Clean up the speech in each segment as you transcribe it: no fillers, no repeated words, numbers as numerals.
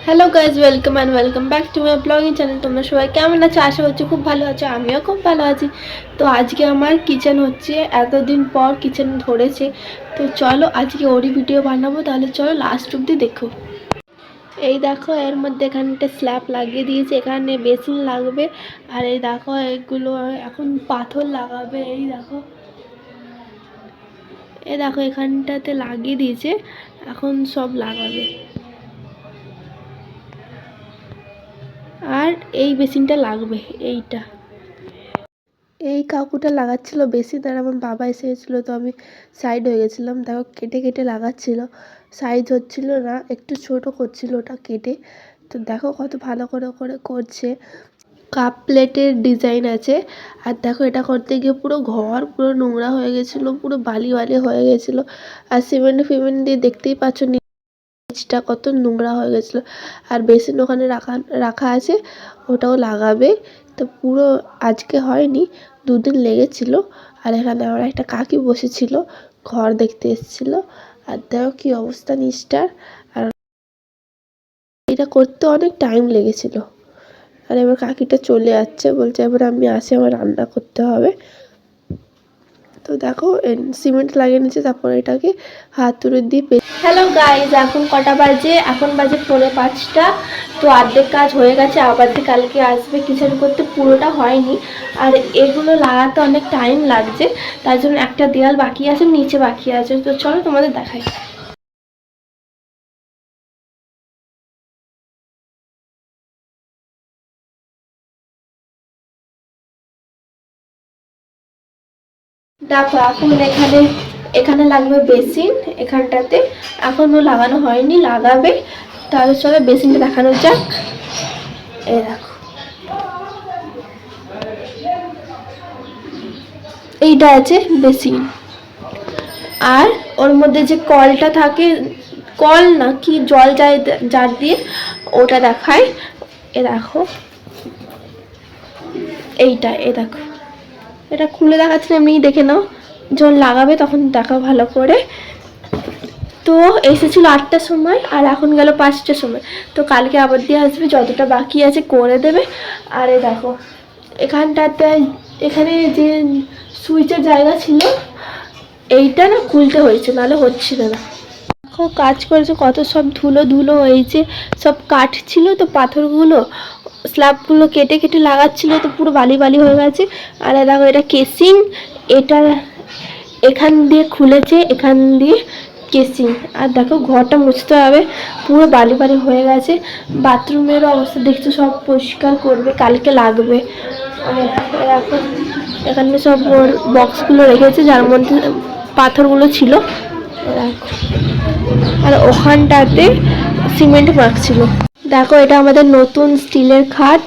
Hello guys, welcome back to my blogging channel. তোমরা সবাই কেমন আছো? আশা করছি খুব ভালো আছো, আমিও খুব ভালো আছি। তো আজকে আমার কিচেন হচ্ছে, এতদিন পর কিচেন ধরেছে। তো চলো আজকে ওরই ভিডিও বানাবো, তাহলে চলো লাস্ট অব্দি দেখো। এই দেখো, এর মধ্যে এখানটা স্ল্যাব লাগিয়ে দিয়েছে, এখানে বেসিন লাগবে। আর এই দেখো এগুলো এখন পাথর লাগাবে। এই দেখো এখানটাতে লাগিয়ে দিয়েছে, এখন সব লাগাবে। আর এই বেসিনটা লাগবে, এই কাকুটা লাগাচ্ছিল বেসিন, আর আমার বাবা এসে গেছিলো, তো আমি সাইড হয়ে গেছিলাম। দেখো কেটে কেটে লাগাচ্ছিল, সাইজ হচ্ছিল না, একটু ছোট করছিল ওটা কেটে। তো দেখো কত ভালো করে করে করছে। কাপ প্লেটের ডিজাইন আছে। আর দেখো এটা করতে গিয়ে পুরো ঘর পুরো নোংরা হয়ে গেছিলো, পুরো বালি বালি হয়ে গেছিলো। আর সিমেন্ট ফিমেন্ট দিয়ে দেখতেই পাচ্ছ নিচটা কত নোংরা হয়ে গেছিলো। আর বেসিন ওখানে রাখা রাখা আছে, ওটাও লাগাবে। তো পুরো আজকে হয়নি, দুদিন লেগেছিল। আর এখানে আমার একটা কাকি বসেছিল, ঘর দেখতে এসেছিল। আর দেখো কি অবস্থা নিচটার। আর এটা করতে অনেক টাইম লেগেছিল। আর এবার কাকিটা চলে যাচ্ছে, বলছে এবার আমি আসি, আমার রান্না করতে হবে। তো দেখো সিমেন্ট লাগিয়ে নিচ্ছে, তারপর এটাকে হাতুড়ি দিয়ে। হ্যালো গাইজ, এখন কটা বাজে? এখন বাজে 4:45। তো অর্ধেক কাজ হয়ে গেছে, আবার কালকে আসবে কিচেন করতে, পুরোটা হয়নি। আর এগুলো লাগাতে অনেক টাইম লাগছে, তার জন্য একটা দেয়াল বাকি আছে, নিচে বাকি আছে। তো চলো তোমাদের দেখাই। দেখো এখন এখানে লাগবে বেসিন, এখানটাতে এখনো লাগানো হয়নি, লাগাবে। তাহলে চলো বেসিনটা দেখানো যাক। এই দেখো, এইটা আছে বেসিন। আর ওর মধ্যে যে কলটা থাকে, কল না কি জল যায় যার দিয়ে, ওটা দেখায়। এ দেখো এইটা, এ দেখো এটা খুলে দেখাচ্ছি, এমনি দেখে নাও, যখন লাগাবে তখন দেখাও ভালো করে। তো এসেছিল 8টার সময়, আর এখন গেল 5টার সময়। তো কালকে আবার দিয়ে আসবে, যতটা বাকি আছে করে দেবে। আর এ দেখো এখানটাতে, এখানে যে সুইচের জায়গা ছিল, এইটা না খুলতে হয়েছে, নাহলে হচ্ছিল না। দেখো কাজ করেছে, কত সব ধুলো ধুলো হয়েছে। সব কাঠ ছিল তো, পাথরগুলো স্ল্যাবগুলো কেটে কেটে লাগাচ্ছিল, তো পুরো বালি বালি হয়ে গেছে। আর দেখো এটা কেসিং, এটা এখান দিয়ে খুলেছে, এখান দিয়ে কেসিং। আর দেখো ঘরটা মুছতে হবে, পুরো বালি বালি হয়ে গেছে। বাথরুমের অবস্থা দেখছো, সব পরিষ্কার করবে, কালকে লাগবে। আর এখন এখানে সব বক্সগুলো রেখেছে, যার মধ্যে পাথরগুলো ছিল। আর ওখানটাতে সিমেন্ট মাখছিল। দেখো এটা আমাদের নতুন স্টিলের খাট,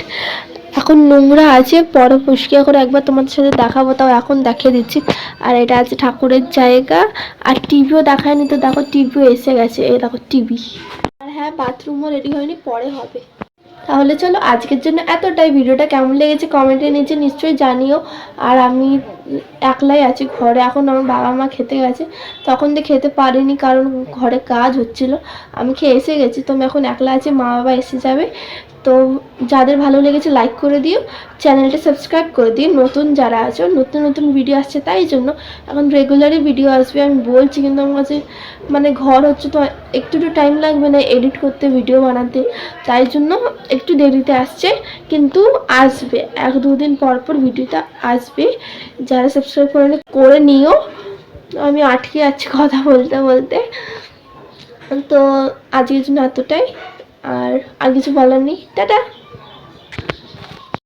এখন নোংরা আছে, পরে পরিষ্কার করে একবার তোমাদের সাথে দেখাবো, তাও এখন দেখিয়ে দিচ্ছি। আর এটা আছে ঠাকুরের জায়গা। আর টিভিও দেখায়নি, তো দেখো টিভিও এসে গেছে, এই দেখো টিভি। আর হ্যাঁ, বাথরুমও রেডি হয়নি, পরে হবে। তাহলে চলো আজকের জন্য এতটাই। ভিডিওটা কেমন লেগেছে কমেন্টের নিচে নিশ্চয়ই জানিও। আর আমি একলাই আছি ঘরে, এখন আমার বাবা মা খেতে গেছে, তখন দিয়ে খেতে পারিনি কারণ ঘরে কাজ হচ্ছিল। আমি খেয়ে এসে গেছি, তো আমি এখন একলা আছি, মা বাবা এসে যাবে। তো যাদের ভালো লেগেছে লাইক করে দিও, চ্যানেলটা সাবস্ক্রাইব করে দিও। নতুন যারা আছো, নতুন নতুন ভিডিও আসছে, তাই জন্য এখন রেগুলারই ভিডিও আসবে আমি বলছি, কিন্তু আমার কাছে মানে ঘর হচ্ছে, তো একটু টাইম লাগবে না এডিট করতে, ভিডিও বানাতে, তাই জন্য একটু দেরিতে আসছে, কিন্তু আসবে। 1-2 দিন পর পর ভিডিওটা আসবে। যারা সাবস্ক্রাইব করে নিও। আমি আটকে যাচ্ছি কথা বলতে বলতে। তো আজকের জন্য এতটাই, আর কিছু বলার নেই। টাটা।